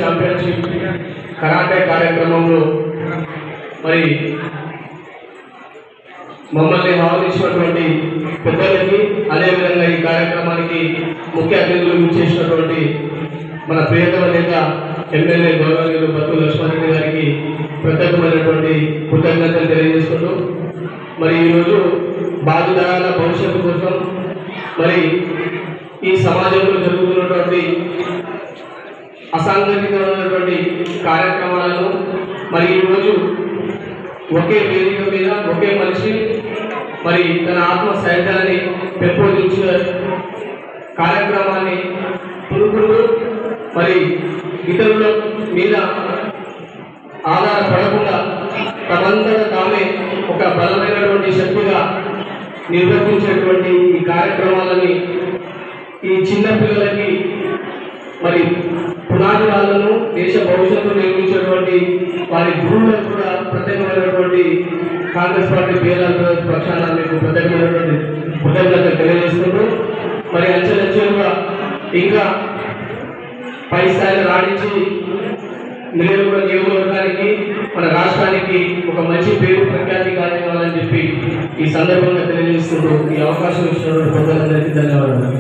Championship karate కార్యక్రమంలో మరి మమ్మల్ని ఆహ్వానించినటువంటి పెద్దలకి, అదేవిధంగా ఈ కార్యక్రమానికి ముఖ్య అతిథులు చేసినటువంటి మన ప్రియతమ నేత ఎమ్మెల్యే గౌరవనీయులు బత్తు లక్ష్మారెడ్డి గారికి ప్రత్యేకమైనటువంటి కృతజ్ఞతలు తెలియజేసుకుంటూ మరి ఈరోజు బాధితుల భవిష్యత్తు కోసం మరి ఈ సమాజంలో జరుగుతున్నటువంటి అసాంఘికమైనటువంటి కార్యక్రమాలను మరి ఈరోజు ఒకే వేదిక మీద ఒకే మనిషి మరి తన ఆత్మ సైతాన్ని పెంపొందించిన కార్యక్రమాన్ని పురుకులు మరి ఇతరుల మీద ఆధారపడకుండా తమంతట తామే ఒక బలమైనటువంటి శక్తిగా నిర్వర్తించేటువంటి ఈ కార్యక్రమాలని ఈ చిన్న పిల్లలకి మరి పునాదిరాలను దేశ భవిష్యత్తు నిర్మించేటువంటి వారి గురువులకు కూడా ప్రత్యేకమైనటువంటి కాంగ్రెస్ పార్టీ బీఆర్ఎస్ పక్షాన మీకు ప్రత్యేకమైనటువంటి కృతజ్ఞతలు తెలియజేసుకుంటూ మరి అంచెలంచెలుగా ఇంకా పై స్థాయిలో రాణించి నియోజకవర్గ నియోజకవర్గానికి మన రాష్ట్రానికి ఒక మంచి పేరు ప్రఖ్యాతి కావాలని చెప్పి ఈ సందర్భంగా తెలియజేస్తుంటూ ఈ అవకాశం ఇచ్చినటువంటి ప్రజలందరికీ ధన్యవాదాలు.